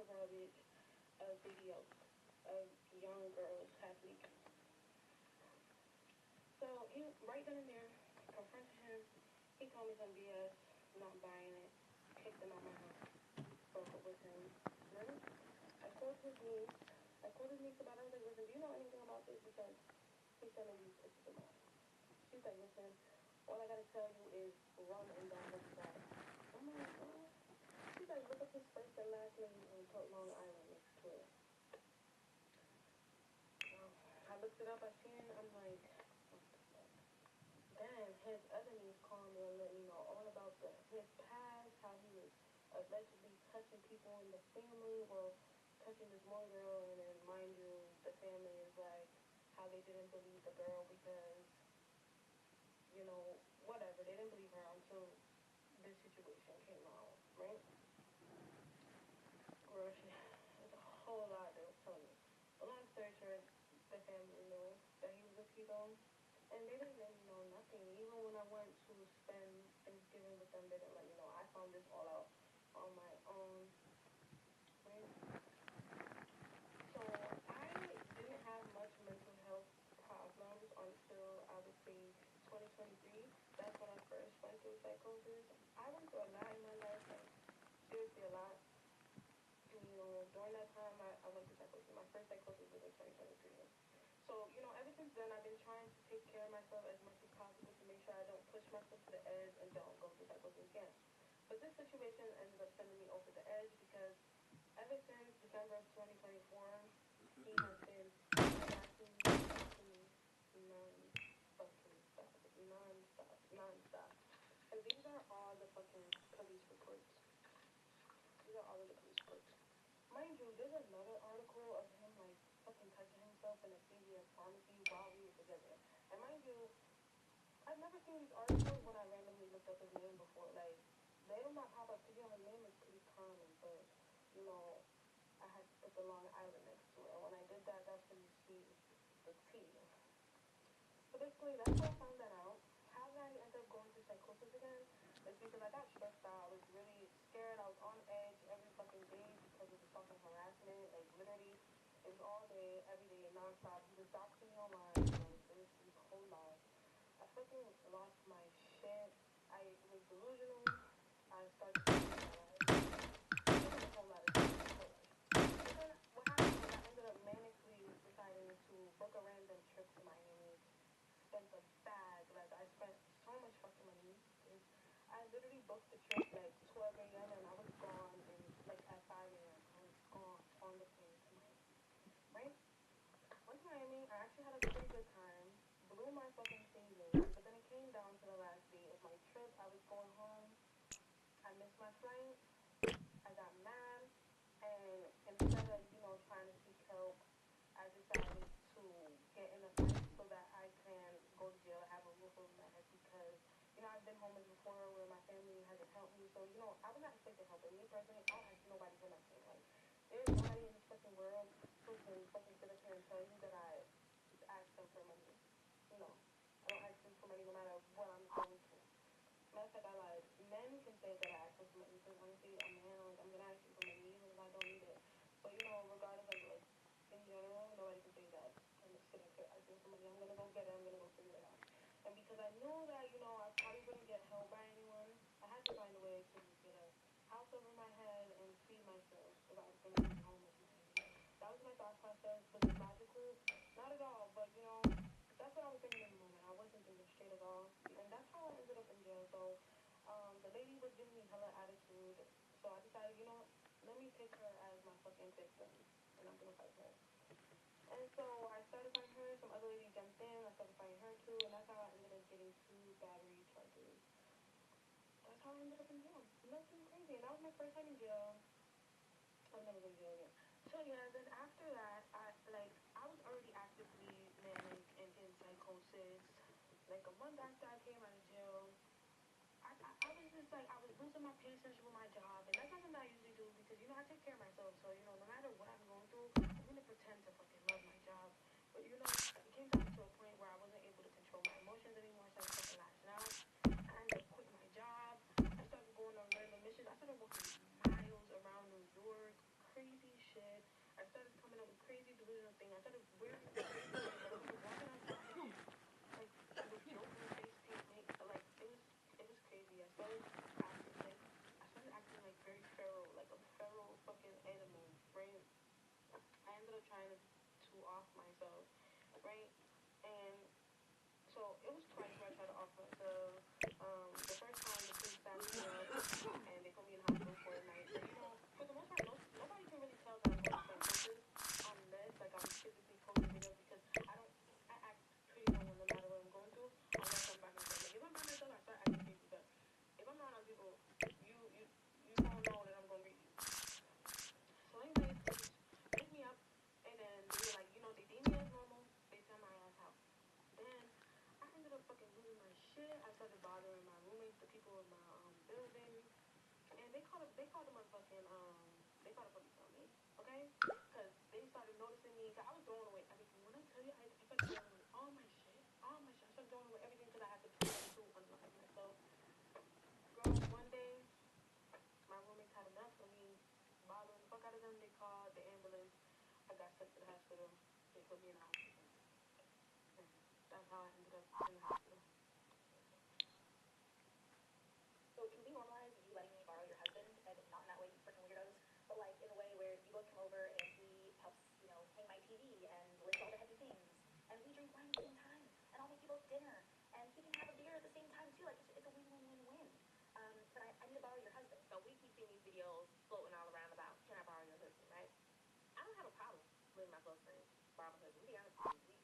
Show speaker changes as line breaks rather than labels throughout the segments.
of garbage of videos of young girls half naked. So he right then and there confronted him. He told me some BS, not buying it, kicked him out my house, broke up with him. Then I called his niece. I called his niece about it. I was like, listen, do you know anything about this? Because he's sending these pictures of mine. She's like, listen, all I gotta tell you is run and don't look back. I'm like, what? She's like, look up his first and last name and put Long Island next to it. I looked it up, I seen it, I'm like, what the fuck? Then his other niece called me and let me know all about his past, how he was allegedly touching people in the family, well, touching this one girl, and then mind you, the family is like, how they didn't believe the girl because, you know, whatever, they didn't believe her until this situation came out, right? Girl, it's a whole lot they was telling me. But long story short, the family knew that he was a pedo, and they didn't let me know nothing. Even when I went to spend Thanksgiving with them, they didn't let me know. I found this all out on my own, right? So I didn't have much mental health problems until I would say 2023. That's when I first went through psychosis. I went through a lot in my life, like seriously a lot. You know, during that time, I went through psychosis. My first psychosis was in 2023. So, you know, ever since then, I've been trying to take care of myself as much as possible to make sure I don't push myself to the edge and don't go through psychosis again. But this situation ended up sending me over the edge because ever since December of 2024, he has been harassing me, stalking me, non-fucking stop, non-stop. And these are all the fucking police reports. These are all of the police reports. Mind you, there's another article of him like fucking touching himself in a CVS pharmacy while we were together. And mind you, I've never seen these articles when I randomly looked up his name before. Like, they do not pop up because, you know, his name is pretty common, but, you know, I had to put the Long Island next to it. And when I did that, that's when you see the T. So basically, that's how I found that out. How did I end up going through psychosis again? It's because I got stressed out. I was really scared. I was on edge every fucking day because of the fucking harassment. Like, literally, it was all day, every day, nonstop. He was doxing me online. Like, it was a whole lot. I fucking lost my shit. I was delusional. I started to think that it was a whole lot of shit. But then what happened was I ended up manically deciding to book a random trip to Miami. Spent a bag. Like, I spent so much fucking money. I literally booked the trip like 12 a.m. and I was gone in like at 5 a.m. I was gone on the plane to Miami. Right? Went to Miami. I actually had a pretty good time. Blew my fucking savings. But then it came down to the last day of my trip. I was going home. I missed my flight. I got mad. And instead of, you know, trying to seek help, I decided to get in a fight so that I can go to jail and have a roof over my head because, you know, I've been homeless before where my family hasn't helped me. So, you know, I was not expecting help. And me personally, I don't ask nobody for nothing. Like, there's nobody in this fucking world who can fucking sit up here and tell you that I just ask them for money. You know, I don't ask them for money no matter what I'm going through. Matter of fact, I lied. Men can say that I ask them for money because honestly, a man, like, I'm gonna ask you for money even if I don't need it. But, you know, regardless of, like, in general, nobody can say that I'm sitting here asking for money. I'm gonna go get it. I'm gonna go figure it out. And because I knew that, you know, I probably wouldn't get help by anyone, I had to find a way to get a house over my head and feed myself if I was gonna be homeless. That was my thought process. Was it logical? Not at all. But, you know, that's what I was thinking in the moment. I wasn't thinking straight at all. And that's how I ended up in jail. So the lady was giving me hella attitude. So I decided, you know what? Let me take her as my fucking victim. And I'm gonna fight her. And so I started fighting her. Some other lady jumped in. I started fighting her too. And that's how I ended up getting 2 battery charges. That's how I ended up in jail. Nothing crazy. And that was my first time in jail. I'll never go to jail again. So yeah, then after that, I was already actively manic and in psychosis. Like a month after I came out of jail, I was just like, I was losing my patience with my job, and that's not something I usually do because, you know, I take care of myself, so, you know, no matter what I'm going through, I'm gonna pretend to fucking love my job. But, you know, it came down to a point where I wasn't able to control my emotions anymore, so I was fucking lashing out. I ended up quitting my job. I started going on random missions. I started walking miles around New York, crazy fucking losing my shit. I started bothering my roommates, the people in my building, and they called the motherfucking they called the police on me, okay? Cause they started noticing me. Cause I was throwing away everything. When I tell you, I started throwing away all my shit, all my shit. I started throwing away everything because I had to unlock myself. Girl, one day my roommates had enough of me bothering the fuck out of them. They called the ambulance. I got sent to the hospital. They put me in the hospital. And that's how I ended up in the hospital.
So can we normalize you letting me borrow your husband, and not in that way, you freaking weirdos, but like in the way where you both come over and he helps, hang my TV and lift all the heavy things, and we drink wine at the same time, and I'll make you both dinner, and he can have a beer at the same time too. Like it's a win-win-win-win. But I need to borrow your husband.
So we keep seeing these videos floating all around about, can I borrow your husband, right? I don't have a problem letting my close friends borrow my husband. To be honest with you.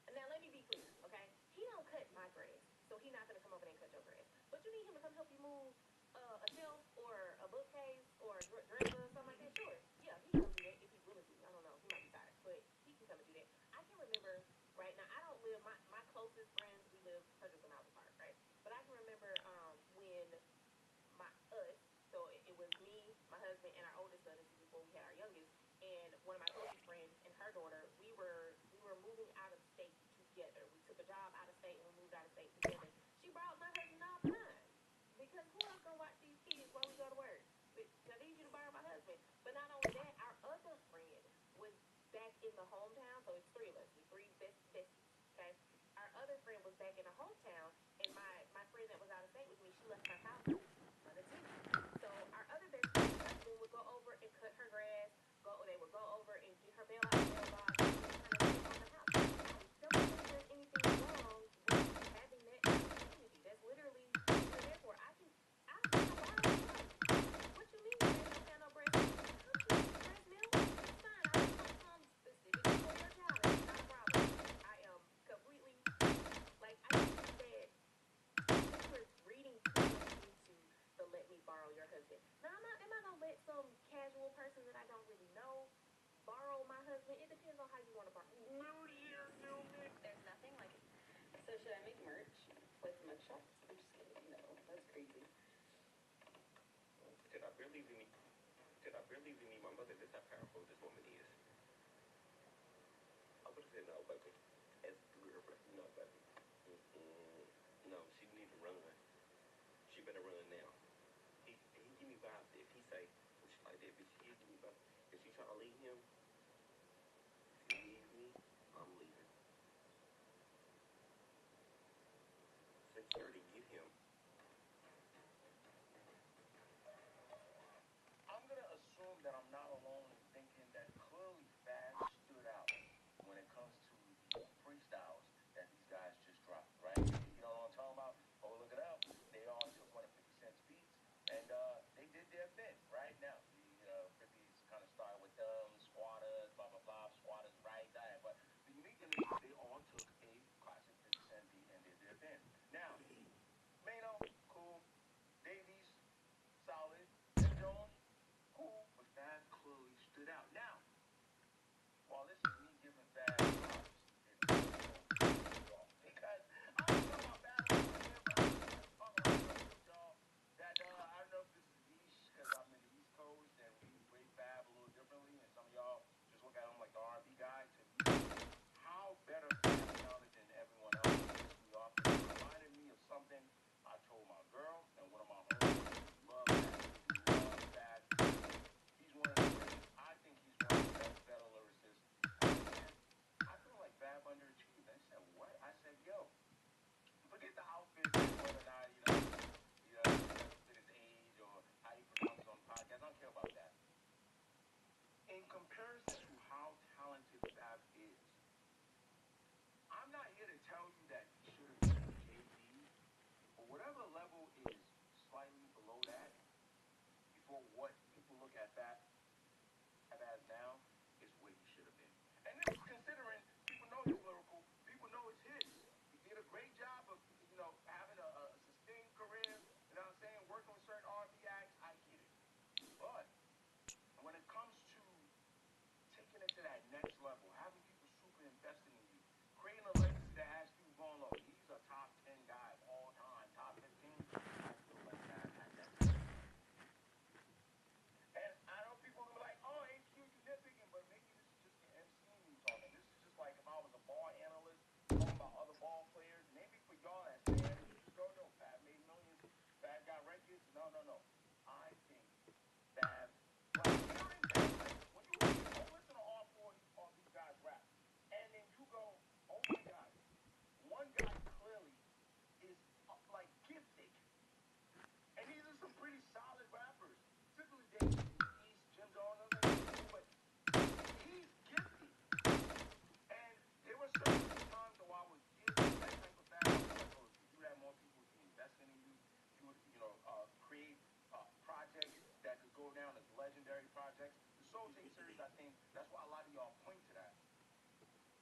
And now let me be clear, okay? He don't cut my grass, so he's not gonna come over there and cut your grass. But you need him to come help you move a shelf or a bookcase or a dresser or something like that. Sure, yeah, he can come do that if he's willing to. I don't know, he might be tired, but he can come and do that. I can remember right now. I don't live my closest friends. We live hundreds of miles apart, right? But I can remember when my us. So it was me, my husband, and our oldest son. This is before we had our youngest. And one of my closest friends and her daughter. We were moving out of state together. We took a job out of state and we moved out of state together. She brought my husband all the time because who else gonna watch these kids while we go to work? I need you to borrow my husband. But not only that, our other friend was back in the hometown. So it's three of us. We three besties. Okay. Our other friend was back in the hometown, and my friend that was out of state with me, she left her house so our other best friend husband would go over and cut her grass. They would go over and get her mail out of the mailbox and turn her on the house. I don't think there's anything wrong with having that opportunity. That's literally what you're there for. I don't have no borrow. What you mean? I don't have no breast milk? Breast milk? It's fine. I just want some specifically for your child. It's not a problem. I am completely like I think that we were reading too much into the let me borrow your husband. Now am I gonna let some casual person that I don't really know borrow my husband? It depends on how you want to borrow.
There's nothing like it. So should I make merch with mugshots? I'm just kidding. No, that's crazy.
Did I really need my mother? This how powerful this woman is. I would have said no, baby. As a girlfriend, no, baby. No, she need to run. She better run now. He give me vibes. If he say some shit like that, bitch, he give me vibes. If she try to leave him, if he leaves me, I'm leaving. Sincerity, get him.
I'm gonna assume that I'm not alone in thinking that clearly Fab stood out when it comes to the freestyles that these guys just dropped, right? You know what I'm talking about? Oh, look it up. They all took one of 50 Cent's beats and they did their thing, right? Now, 50's kind of started with them, squatters, blah, blah, blah, squatters, right? That. But the unique thing is they all took a classic 50 Cent beat and did their thing. Now, Mano, cool. Davies, solid. Jim Jones, cool, but Fab clearly stood out. Now, while this is me giving Fab props, it's also wrong. Because I don't know about Fab over here, but I'm talking about with y'all that I don't know if this is niche because I'm in the East Coast and we rate Fab a little differently, and some of y'all just look at him like the R&B guy. To me, how better Fab sounded than everyone else pissed me off. It reminded me of something I told my girl and one of my homies. Love Fab. He's one of the greatest. I think he's one of the best battle lyricists. And I feel like Fab underachieved. I said, what? I said, yo, forget the outfit, whether or not, fit his age or how he pronounces on podcasts. I don't care about that. In comparison to how talented Fab is, I'm not here to tell you that he should have been Jay-Z, or whatever level is slightly below that, before what people look at Fab as now, is where he should have been. And this is considering people know he's lyrical, people know it's his. He did a great job of, having a sustained career, you know what I'm saying, working with certain R&B acts, I get it. But when it comes to taking it to that next level, having people super invested in you, creating a legacy that has people going, look, he's a top is, I think that's why a lot of y'all point to that.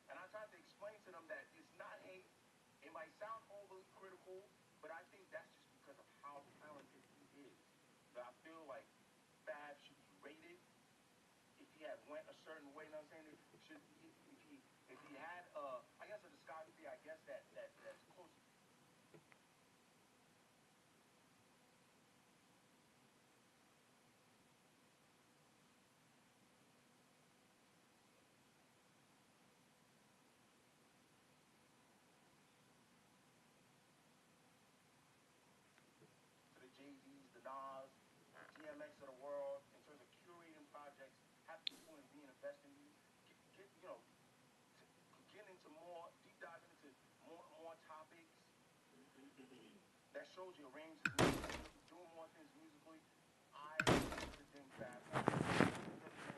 And I tried to explain to them that it's not hate. It might sound overly critical, but I think that's just because of how talented he is. That I feel like Fab should be rated. If he had went a certain way, you know what I'm saying? If he had I guess a discography, I guess that's close. To the Jay-Z's, the Nas, DMX of the world, in terms of curating projects, have people and reinvesting you, get into more, deep diving into more topics. That shows your range of music, doing more things musically. I would think Fab has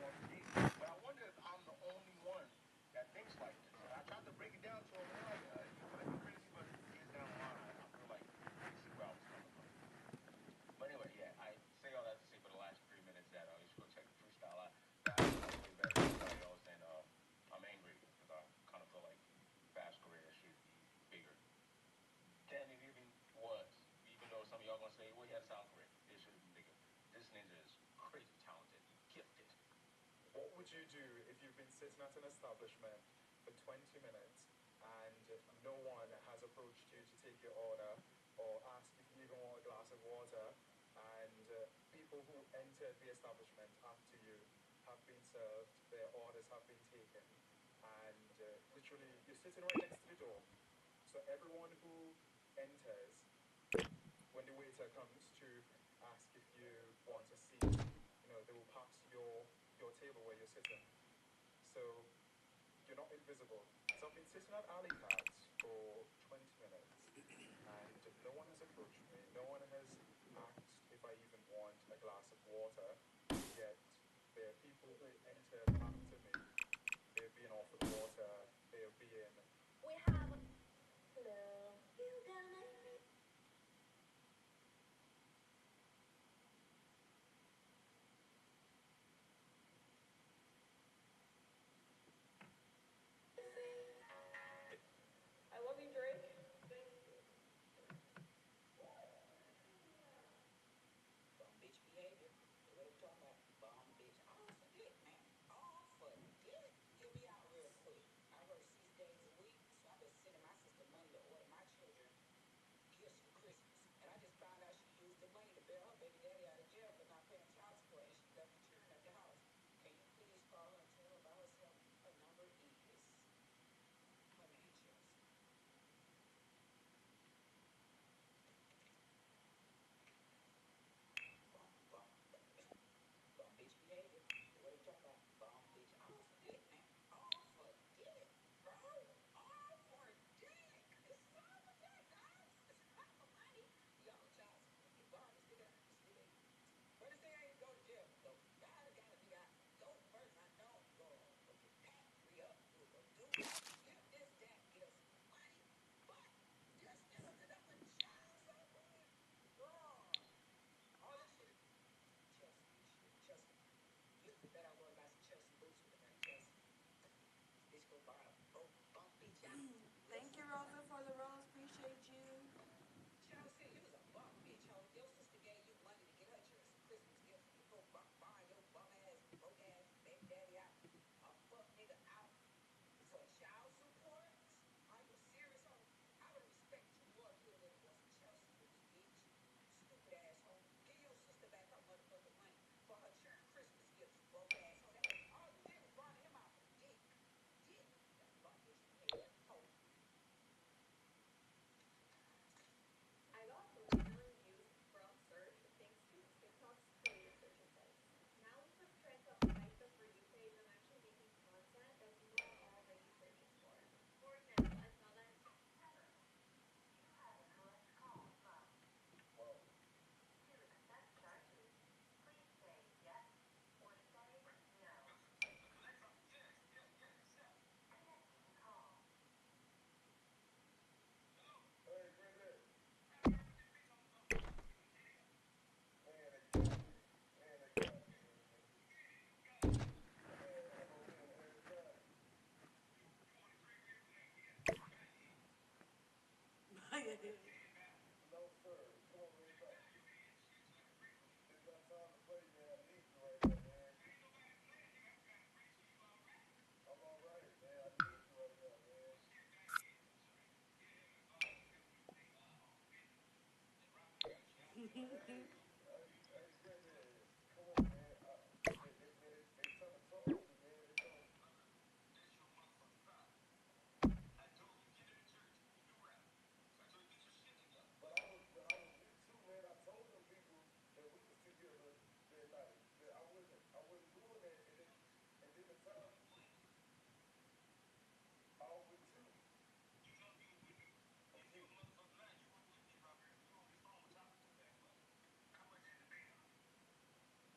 more tape, but I wonder if I'm the only one that thinks like this. And I tried to break it down to him, like, you might be crazy, but here's down the line. I feel like you see where I was coming from. But anyway, yeah, I say all that to say for the last 3 minutes that you should go check the freestyle out. Fab is way better than everybody else, and I'm angry because I kind of feel like Fab's career should be bigger. And it even was, even though some of y'all gonna say, well, he had a sound career, it should have been bigger. This ninja is crazy talented, gifted.
What would you do if you've been sitting at an establishment for 20 minutes and no one has approached you to take your order or ask if you even want a glass of water, and people who entered the establishment after you have been served, their orders have been taken, and literally you're sitting right next to the door. So everyone who enters, when the waiter comes to ask if you want a seat, they will pass your table where you're sitting. So you're not invisible. So I've been sitting at alley cards for 20 minutes and no one has approached me. No one has asked if I even want a glass of water. Yet there are people who entered after me. They're being offered water. They're being
We have. Hello. You gonna. I love you, Drake.
Bum bitch behavior. What are we talking about? Bum bitch. All for dick, man. All for dick. Hear me out real quick. I work 6 days a week, so I've been sending my sister money to order my children gifts for Christmas. And I just found out she used the money to bail her baby daddy out of jail for not paying child support, and she left the children at the house. Can you please call her and tell her about herself? Her number is her name Chelsea. Bum bum bum bitch behavior. What are you talking about? Bum bitch. All for dick, man. All for dick, bro. All for dick. This is all for dick, guys. This is not for money. Yo, child, you borrow this nigga. But this nigga ain't go to jail. So y'all gotta figure out. Go first. I know. Go get that. Re up. Do it. Go do it. Give this, that. Get us some money. But you're still looking up with child support, girl. All this shit. Chelsea, shit. Chelsea. You bet I go and buy some Chelsea boots with the money, Chelsea. This bitch go buy a broke bum bitch out.
Thank you, Rosa, for the rose. Appreciate you.
Chelsea, you was a bum bitch, ho. Your sister gave you money to get her children some Christmas gifts. You go buy your bum ass, broke ass baby daddy out, a fuck nigga out for a child
No, sir. Come on, man. Back. It's not time to play, man. I need you right now, man. I'm all right, man. I need you right now, man. Hey, hey, granddad. Come on, man. They trying to charge me, man. They trying to. But I was with you, man. I told them people that we was together that night. That I wasn't doing that. And then the time I was with you. I'm keep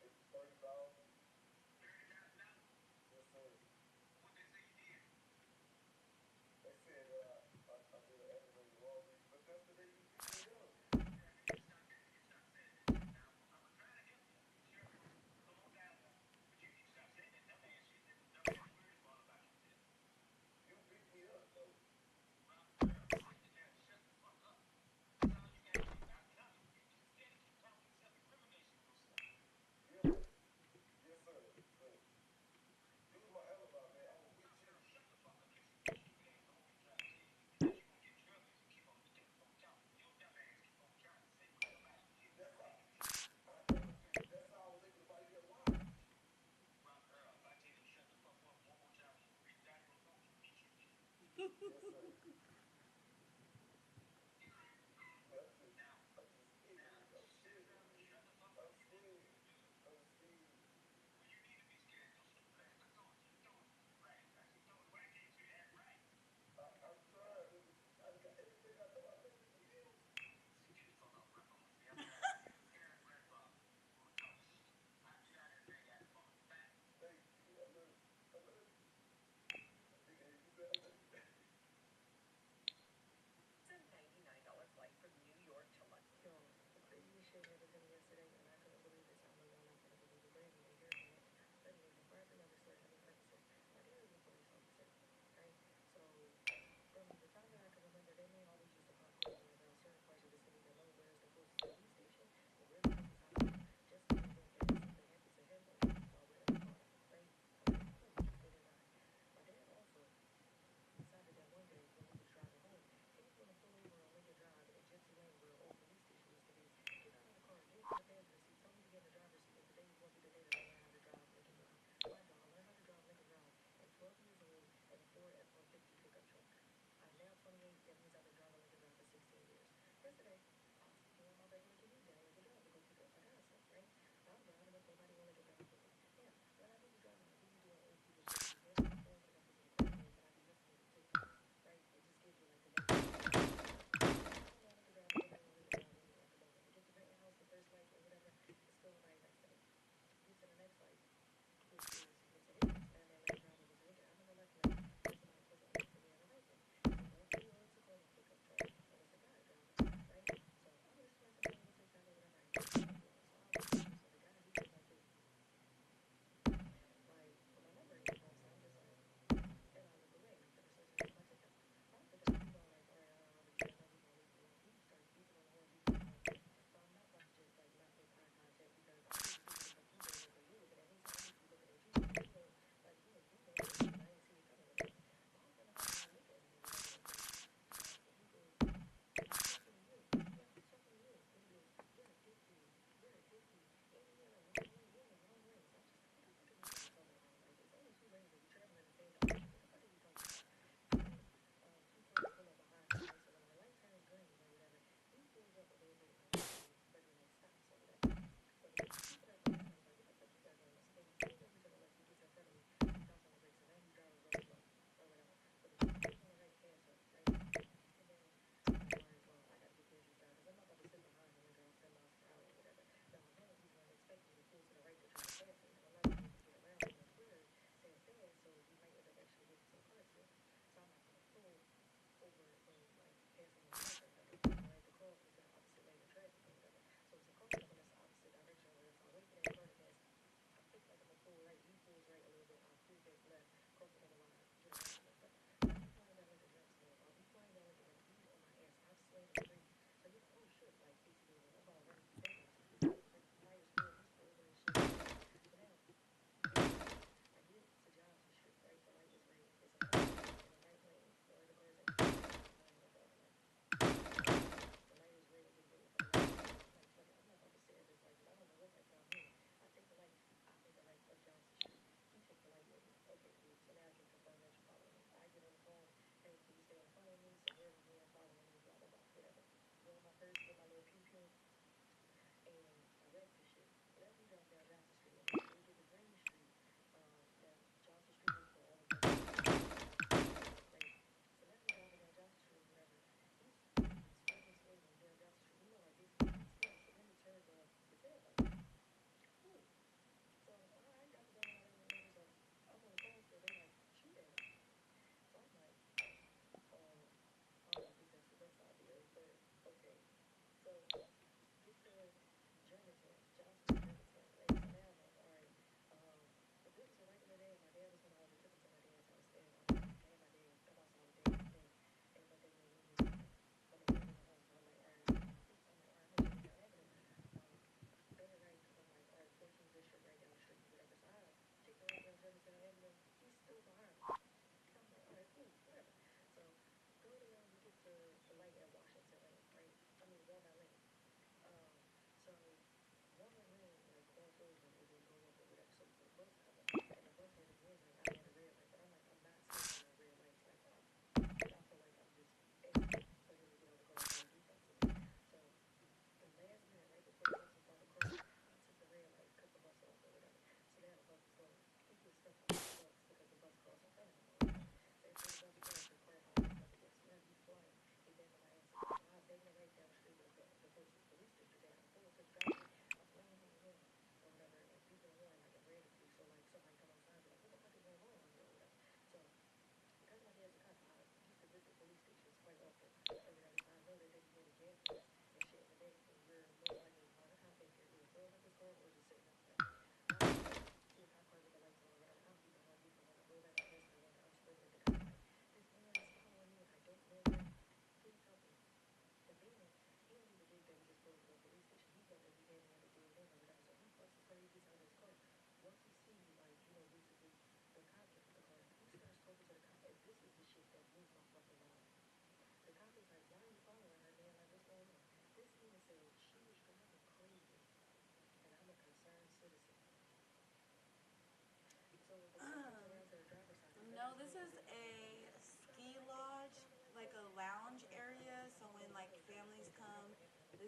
it's 30,000. Yes, sir. They said I did an aggravated robbery, but that's the day you picked me up. You picked me up though. Yeah, but yes, sir. But use my alibi, man. I was with you. That's how that's how I was able to buy you that watch. Yes, sir. I'm just scared. I'm scared. I'm scared. I'm scared. I'm trying. I got everything I know. I learned it from you. Thank you. I love you. I love you. Big A, you said I love you.
Yo, the craziest shit happened to me yesterday, and I couldn't believe it, so I'm the one not gonna believe it. But anyway, here's the next. But anyway, before I tell y'all this story, let me preface this. My dad is a police officer, right? So from the time that I can remember, they may always used to park cars around certain parts of the city that know where's the closest police station or where the closest hospital, just in the event that something happens to him or me while we're in the car, right? Okay, cool, good and fine. My dad also decided that one day when he was driving home, he was going to pull over on Lincoln Drive in Gypsy Lane where old police station used to be. Get out of the car, get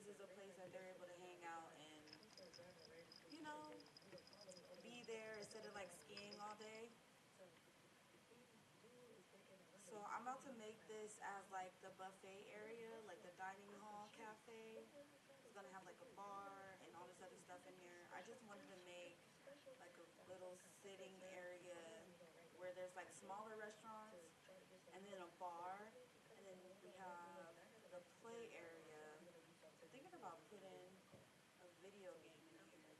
this is a place that they're able to hang out and, you know, be there instead of like skiing all day. So I'm about to make this as like the buffet area, like the dining hall cafe. It's gonna have like a bar and all this other stuff in here. I just wanted to make like a little sitting area where there's like smaller restaurants and then a bar, and then we have the play area. I'm thinking about putting a video game in here.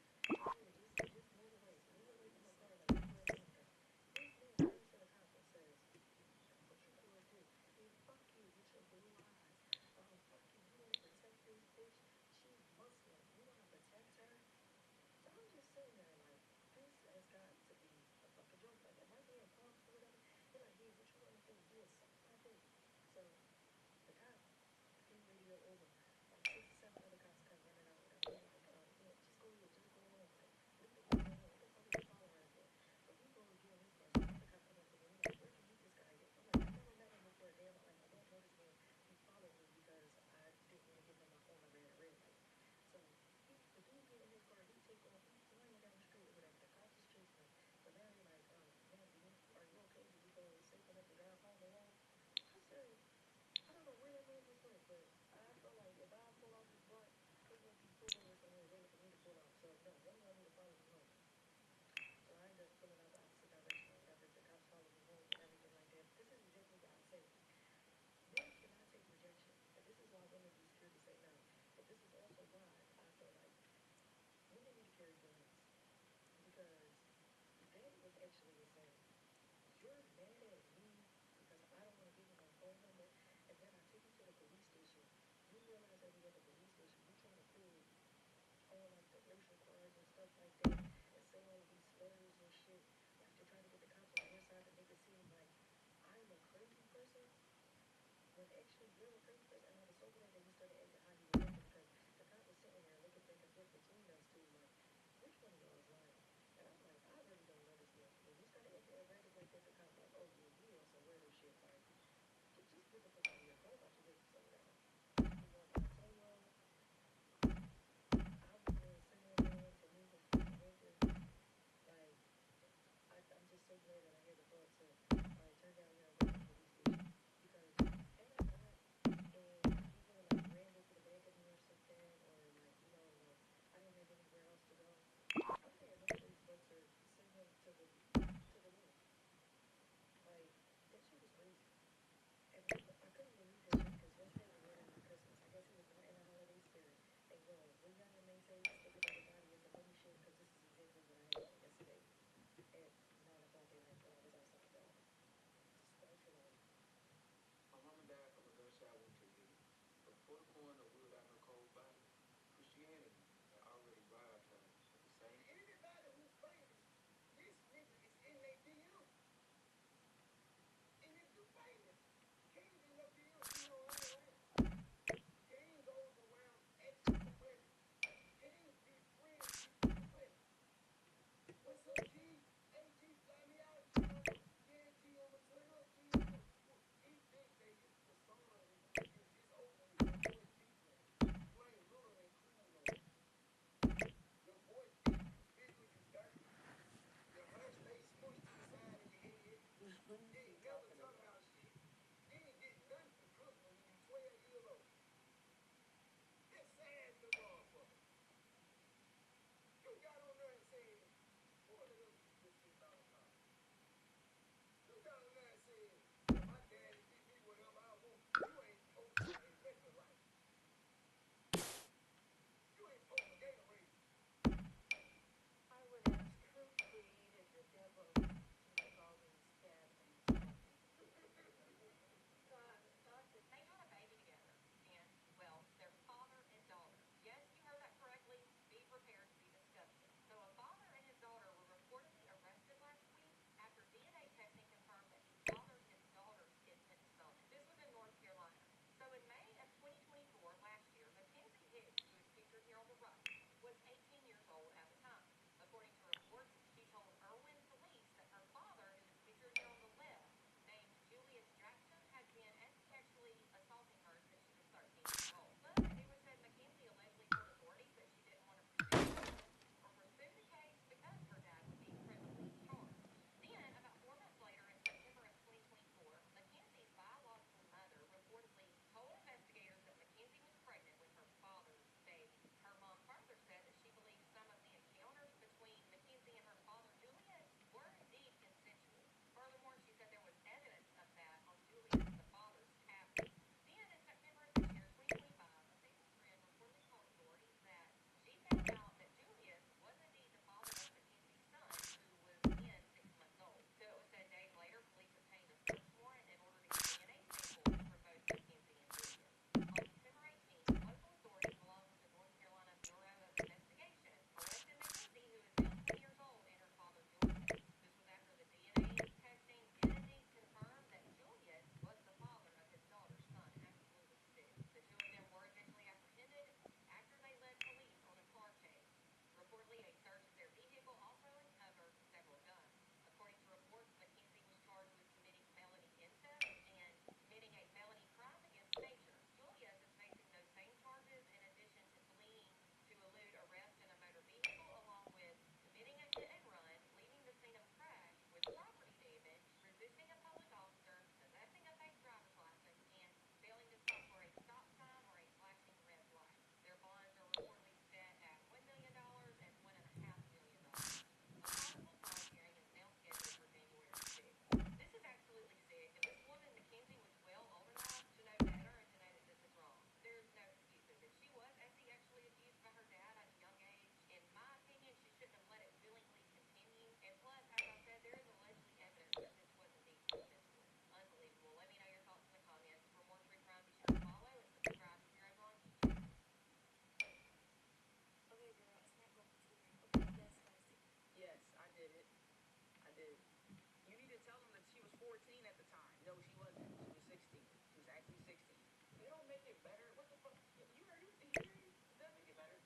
Better? What the fuck? You heard it? Did you hear it? Does that make it better?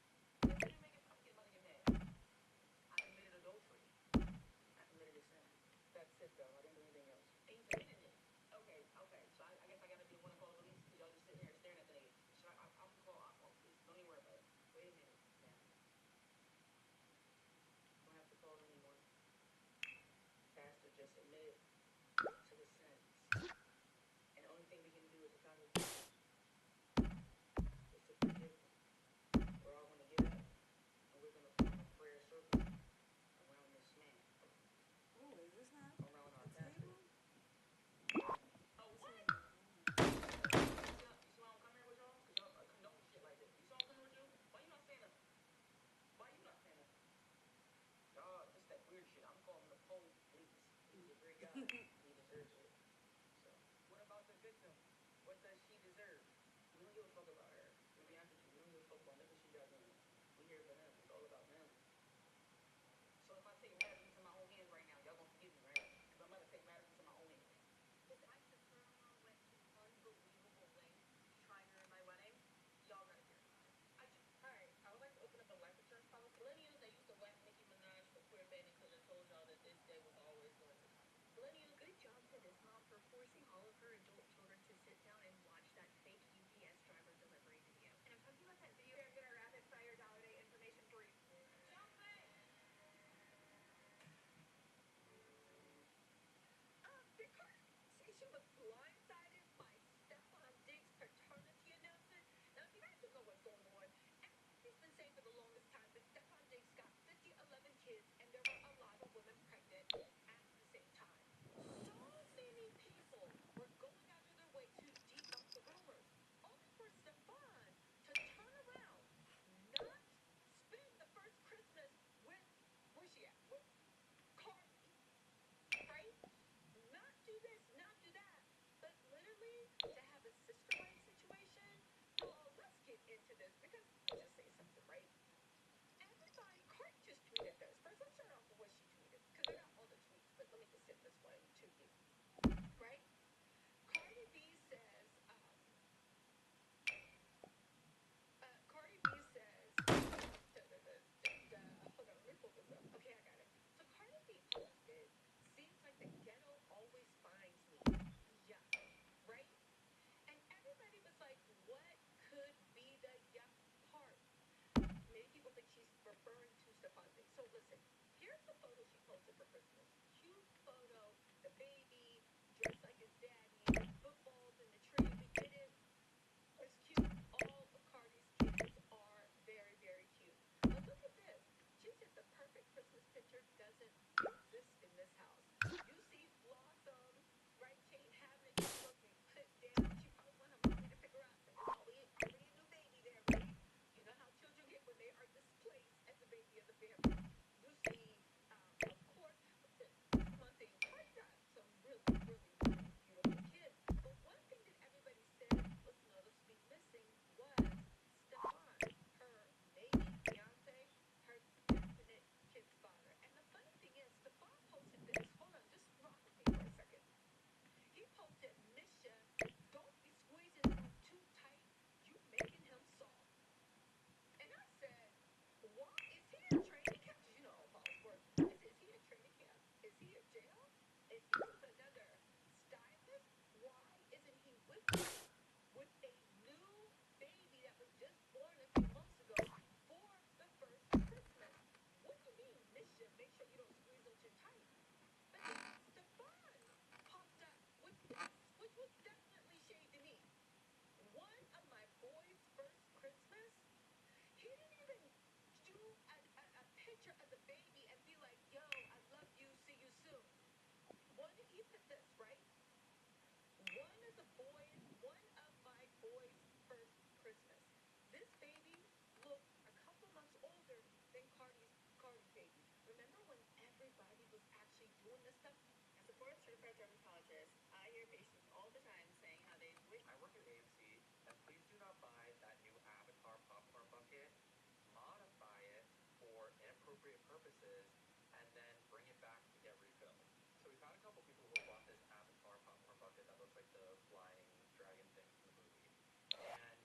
It didn't make it. I'm getting about to get mad. I committed adultery. I committed a sin.
That's it though. I didn't do anything else.
And you committed it. Okay, okay. So I guess I gotta be the one to call the police because y'all just sitting here staring at the nigga. Should I'm gonna call Aqua police. Don't even worry about it. Wait a minute now. Don't have to call them anymore. Pastor just admitted to his sins. And the only thing we can do as a congregation is to forgive them. We're all gonna get up and we're gonna form a prayer circle around this man,
Oh, is this not
around our
the
pastor.
table?
Oh, what? You see why I'm coming here with y'all? Because y'all condone shit like this. You see why I'm coming with you? Why you not saying nothing? Why you not saying nothing? Y'all, this that weird shit. I'm calling the police. He's a great guy. He deserves it. So,
What about the victim? What does she deserve?
we don't give a fuck about her. To be honest with you, we don't give a fuck about nothing she got going. We here for him. It's all about him. So if I take matters into my own hands right now, y'all gonna forgive me, right? Because I'm about to take matters into my own hands.
Listen, I just went to unbelievable lengths to try and ruin my wedding. Y'all gotta hear about it.
Alright, I would like to open up a life insurance policy. Millennials that used to whack Nicki Minaj for queer baiting because I told y'all that this day was always going to come. Millennials,
Good job to this mom for forcing all of her adult children to sit down and watch that fake UPS driver delivery video. And I'm talking about that video where get our rapid fire dollar day information for you.
jump in!
Did Cardi say she was blindsided by Stefan Diggs' paternity announcement? Now, if you guys don't know what's going on, everybody's been saying for the longest time that Stefan Diggs got 50, 11 kids, and there were a lot of women pregnant at the same time. So many people were going out of their way to debunk the rumors, only for Stefan to turn around, not spend the first Christmas with, where's she at? With Cardi, right? Not do this, not do that, but literally to have a sister wife situation. Well, let's get into this because let me just say something, right? Everybody, Cardi just tweeted this. First, let's start off with what she tweeted because I got all the tweets, but let me just send this one to you, right? Cardi B says, Cardi B says, hold on, let me pull this up. Okay, I got it. So Cardi B posted, seems like the ghetto always finds me. Yuck, right? And everybody was like, what could be the yuck part? Many people think she's referring to Stefan Diggs. So listen, here's the photo she posted for Christmas. Cute photo, the baby dressed like his daddy, footballs in the tree. We get it. It's cute. All of Cardi's kids are very, very cute. But look at this. She said the perfect Christmas picture doesn't exist in this house. You see Blossom, right? She ain't having it. She's looking put down. She probably want her mommy to pick her up. There's already a new baby there, right? You know how children get when they are displaced as the baby of the family. You see, of course, listen, this is one thing. Cardi got some really, really, really beautiful kids. But one thing that everybody said was noticeably missing was Stefan, her maybe fiance, her definite kid's father. And the funny thing is, Stefan posted this. Hold on, just rock with me for a second. He posted, Misha, don't be squeezing him too tight. You making him soft. And I said, why is he in training camp? Because you know I don't follow sports. Is he in training camp? Is he in jail? Is he with another stylist? Why isn't he with you with a new baby that was just born a few months ago for the first Christmas? What do you mean, Misha? Make sure you don't squeeze him too tight. But then Stefan popped up with this, which was definitely shade to me. One of my boys' first Christmas, he didn't even do a picture of the baby and be like, yo, I love you, see you soon. He put this, right? One of my boys' first Christmas. This baby looked a couple months older than Cardi's baby. Remember when everybody was actually doing this stuff?
As a board certified dermatologist, I hear patients all the time saying how they wish.
I work at AMC, and please do not buy that new Avatar popcorn bucket, modify it for inappropriate purposes, and then bring it back to get refilled. So we've had a couple people who have bought this Avatar popcorn bucket that looks like the flying dragon thing from the movie. And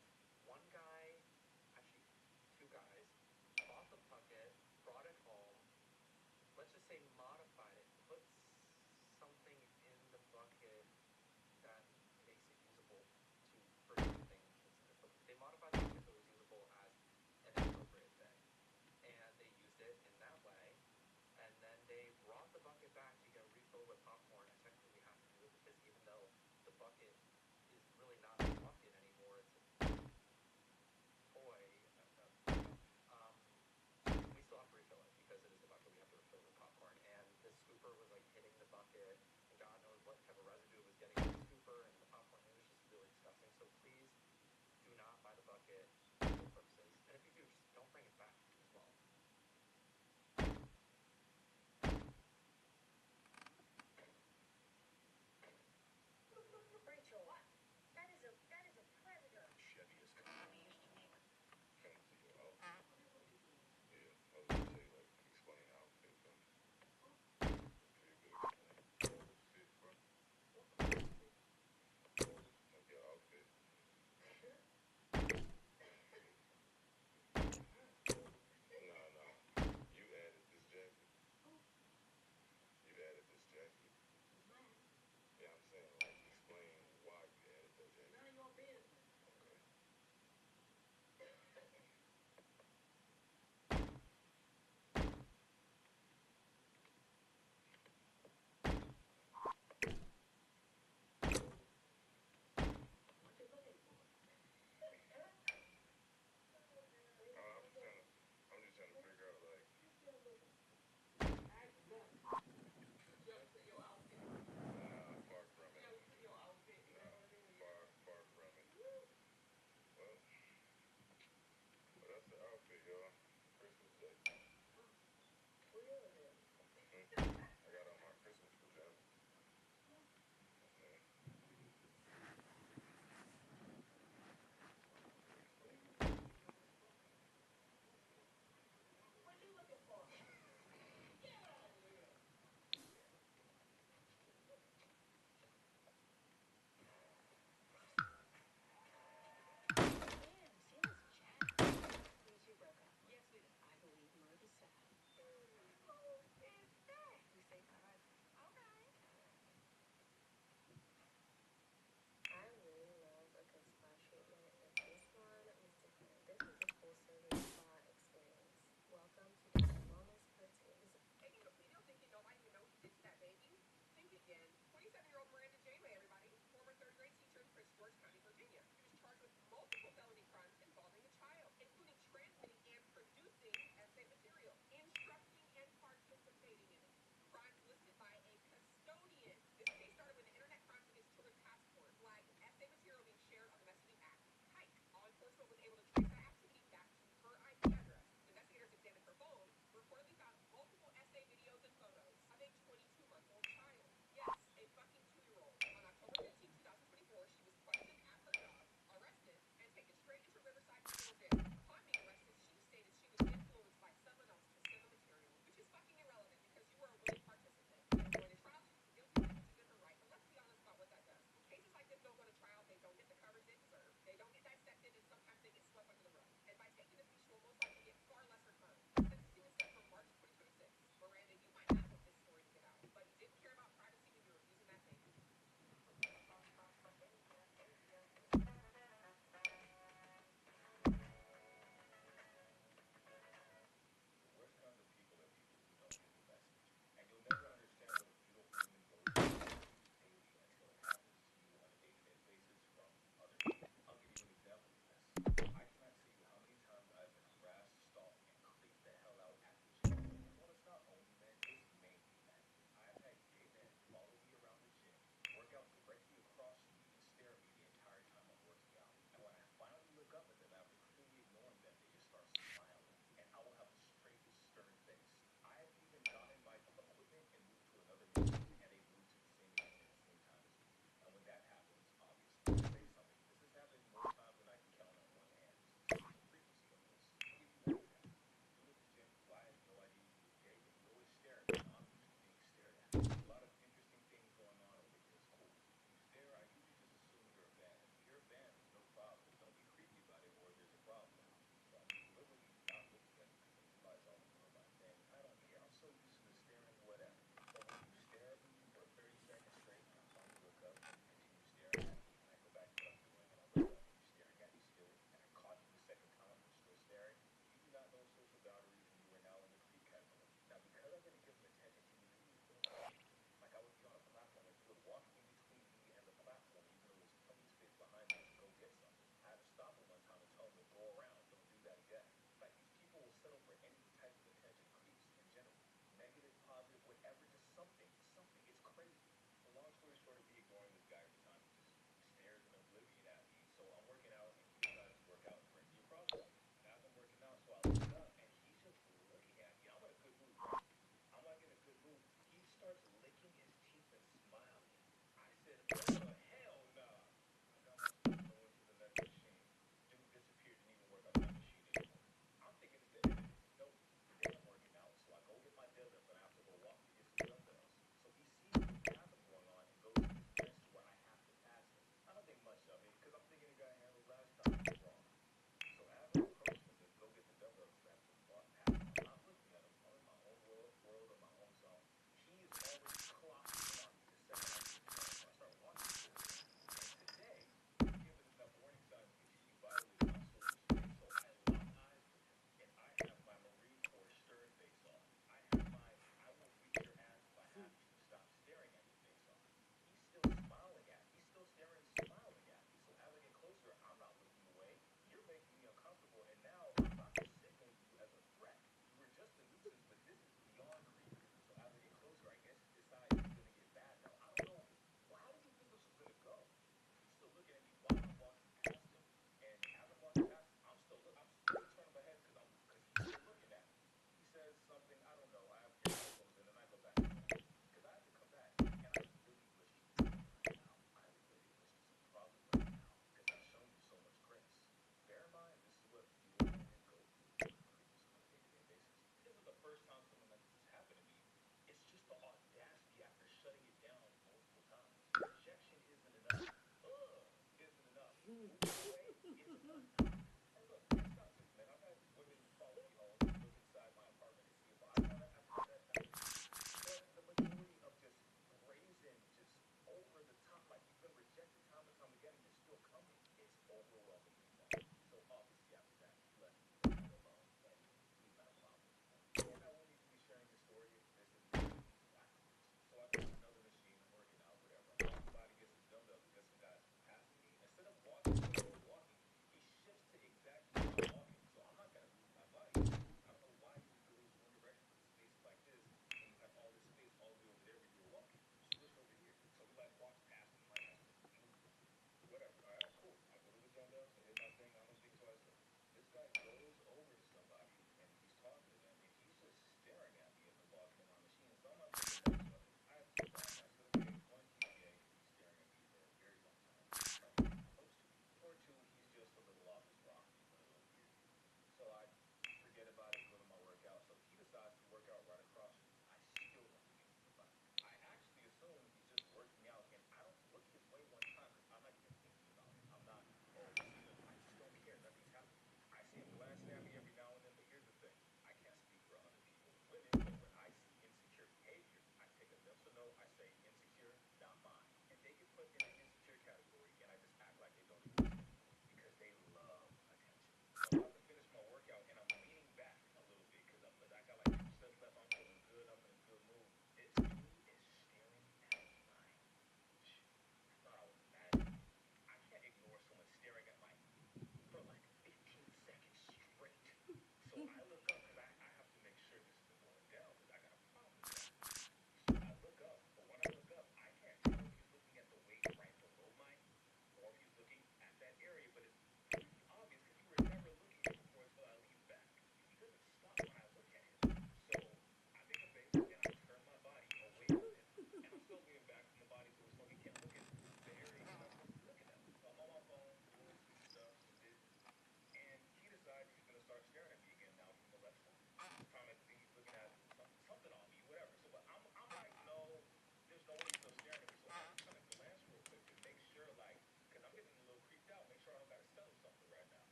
say modified it, put something in the bucket that makes it usable for using they modified the bucket so it was usable as an inappropriate thing. And they used it in that way. And then they brought the bucket back to get refilled with popcorn, and technically we have to do it because even though the bucket is really not a bucket anymore, it's a toy, um, we still have to refill it because it is the bucket we have to refill with popcorn. And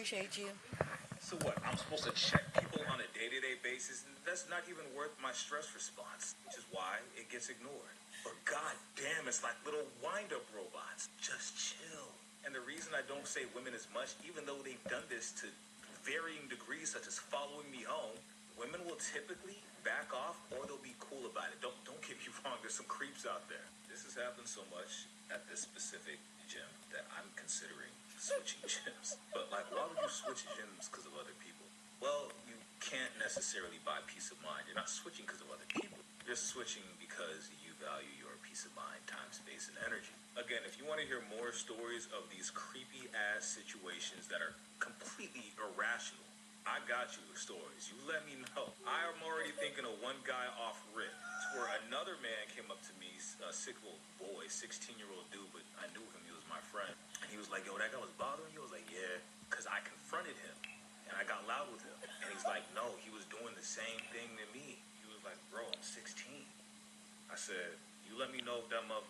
appreciate you.
So what? I'm supposed to check people on a day-to-day basis? That's not even worth my stress response, which is why it gets ignored. But goddamn, it's like little wind-up robots. Just chill. And the reason I don't say women as much, even though they've done this to varying degrees, such as following me home, women will typically back off or they'll be cool about it. Don't get me wrong, there's some creeps out there. This has happened so much at this specific gym that I'm considering switching gyms. But like, why would you switch gyms because of other people? Well, you can't necessarily buy peace of mind. You're not switching because of other people. You're switching because you value your peace of mind, time, space, and energy. Again, if you want to hear more stories of these creepy ass situations that are completely irrational, I got you with stories. You let me know. I am already thinking of one guy off rip where another man came up to me, a sick little boy, 16-year-old dude, but I knew him. He was my friend. And he was like, yo, that guy was bothering you? I was like, yeah, because I confronted him and I got loud with him. And he's like, no, he was doing the same thing to me. He was like, bro, I'm 16. I said, you let me know if that mother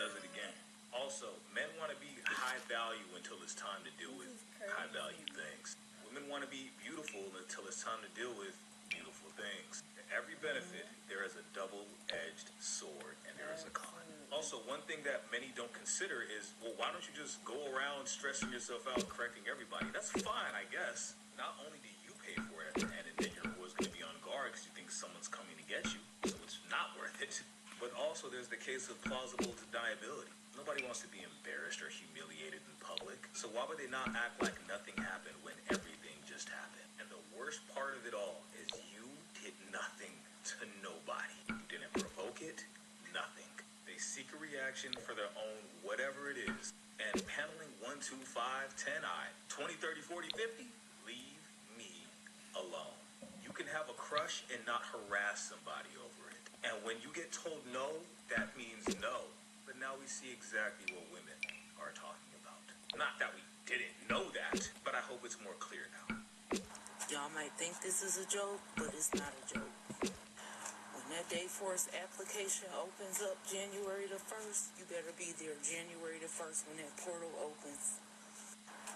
does it again. Also, men want to be high value until it's time to deal with high value things. Women want to be beautiful until it's time to deal with beautiful things. Every benefit, there is a double-edged sword, and there is a con. Also, one thing that many don't consider is, well, why don't you just go around stressing yourself out, correcting everybody? That's fine, I guess. Not only do you pay for it, and then you're always going to be on guard because you think someone's coming to get you, so it's not worth it. But also, there's the case of plausible deniability. Nobody wants to be embarrassed or humiliated in public, so why would they not act like nothing happened when everything just happened? And the worst part of it all is you did nothing to nobody. You didn't provoke it, nothing. They seek a reaction for their own whatever it is. And paneling 1, 2, 5, 10I, 20, 30, 40, 50, leave me alone. You can have a crush and not harass somebody over it. And when you get told no, that means no. But now we see exactly what women are talking about. Not that we didn't know that, but I hope it's more clear now.
Y'all might think this is a joke, but it's not a joke. When that Dayforce application opens up January the 1st, you better be there January the 1st when that portal opens.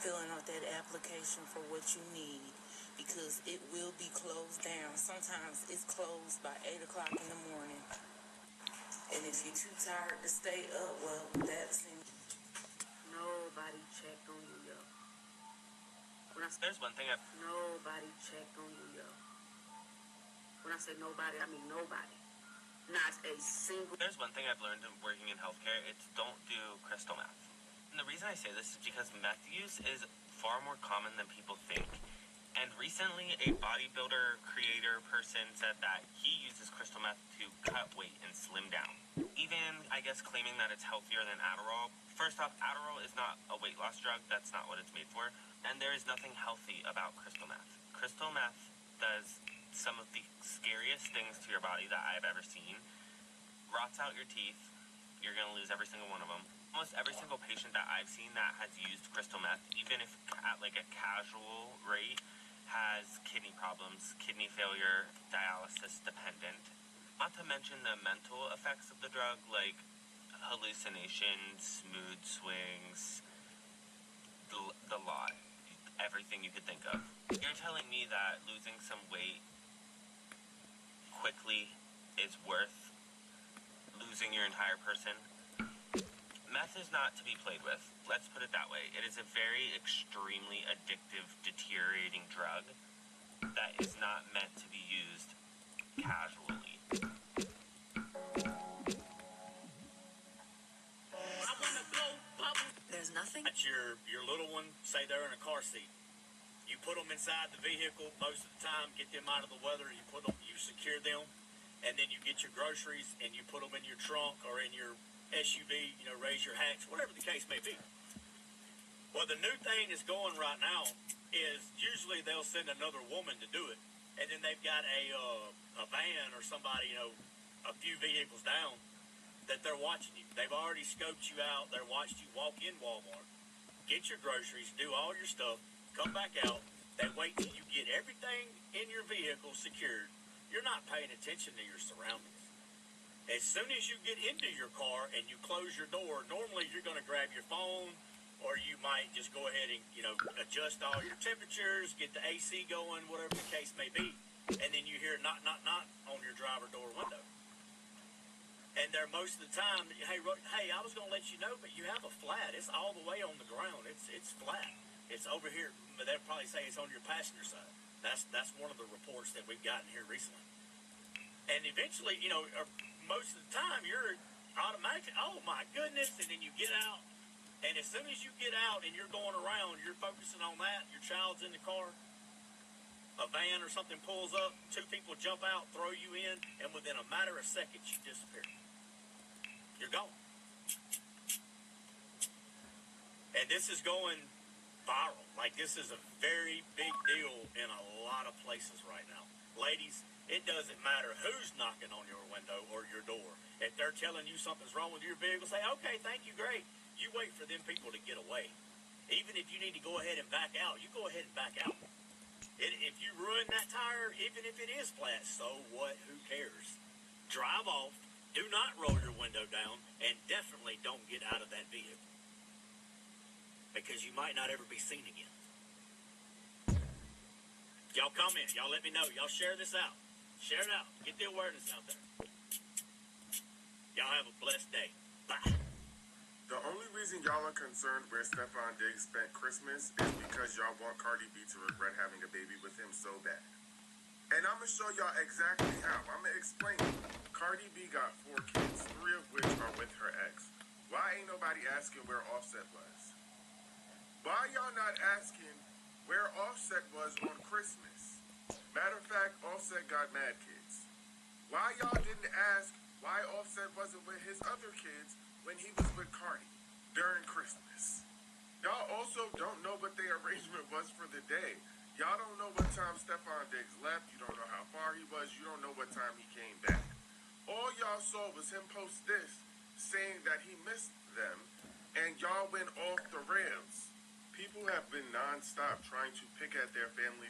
Filling out that application for what you need, because it will be closed down. Sometimes it's closed by 8 o'clock in the morning. And if you're too tired to stay up, well, that's in. Nobody checked on you, yo.
There's one thing
Nobody checked on you, yo. When I say nobody, I mean nobody. Not a single.
There's one thing I've learned in working in healthcare. It's don't do crystal meth. And the reason I say this is because meth use is far more common than people think. And recently, a bodybuilder, creator person said that he uses crystal meth to cut weight and slim down. Even, I guess, claiming that it's healthier than Adderall. First off, Adderall is not a weight loss drug. That's not what it's made for. And there is nothing healthy about crystal meth. Crystal meth does some of the scariest things to your body that I've ever seen. Rots out your teeth. You're going to lose every single one of them. Almost every single patient that I've seen that has used crystal meth, even if at like a casual rate, has kidney problems, kidney failure, dialysis dependent. Not to mention the mental effects of the drug, like hallucinations, mood swings, the lot, everything you could think of. You're telling me that losing some weight quickly is worth losing your entire person? Meth is not to be played with. Let's put it that way. It is a very extremely addictive, deteriorating drug that is not meant to be used casually.
I wanna go bubble. There's nothing.
That's your little one, say they're in a car seat. You put them inside the vehicle most of the time, get them out of the weather, you secure them, and then you get your groceries and you put them in your trunk or in your SUV, raise your hatch, whatever the case may be. Well, the new thing is going right now is usually they'll send another woman to do it, and then they've got a van or somebody, a few vehicles down that they're watching you. They've already scoped you out. They're watched you walk in Walmart, get your groceries, do all your stuff, come back out. They wait till you get everything in your vehicle secured. You're not paying attention to your surroundings. As soon as you get into your car and you close your door, normally you're going to grab your phone, or you might just go ahead and, adjust all your temperatures, get the AC going, whatever the case may be, and then you hear knock, knock, knock on your driver door window. And they're most of the time, hey, I was going to let you know, but you have a flat. It's all the way on the ground. It's flat. It's over here. But they'll probably say it's on your passenger side. That's one of the reports that we've gotten here recently. And eventually, most of the time, you're automatically, oh my goodness, and then you get out. And as soon as you get out and you're going around, you're focusing on that, your child's in the car, a van or something pulls up, two people jump out, throw you in, and within a matter of seconds, you disappear. You're gone. And this is going viral. Like, this is a very big deal in a lot of places right now. Ladies, it doesn't matter who's knocking on your window or your door. If they're telling you something's wrong with your vehicle, say, okay, thank you, great. You wait for them people to get away. Even if you need to go ahead and back out, you go ahead and back out. If you ruin that tire, even if it is flat, so what? Who cares? Drive off. Do not roll your window down, and definitely don't get out of that vehicle, because you might not ever be seen again. Y'all comment. Y'all let me know. Y'all share this out. Share it out. Get the awareness out there. Y'all have a blessed day. Bye.
The only reason y'all are concerned where Stefon Diggs spent Christmas is because y'all want Cardi B to regret having a baby with him so bad. And I'm going to show y'all exactly how. I'm going to explain it. Cardi B got 4 kids, 3 of which are with her ex. Why ain't nobody asking where Offset was? Why y'all not asking where Offset was on Christmas? Matter of fact, Offset got mad kids. Why y'all didn't ask why Offset wasn't with his other kids when he was with Cardi during Christmas? Y'all also don't know what their arrangement was for the day. Y'all don't know what time Stefon Diggs left. You don't know how far he was. You don't know what time he came back. All y'all saw was him post this, saying that he missed them, and y'all went off the rails. People have been nonstop trying to pick at their family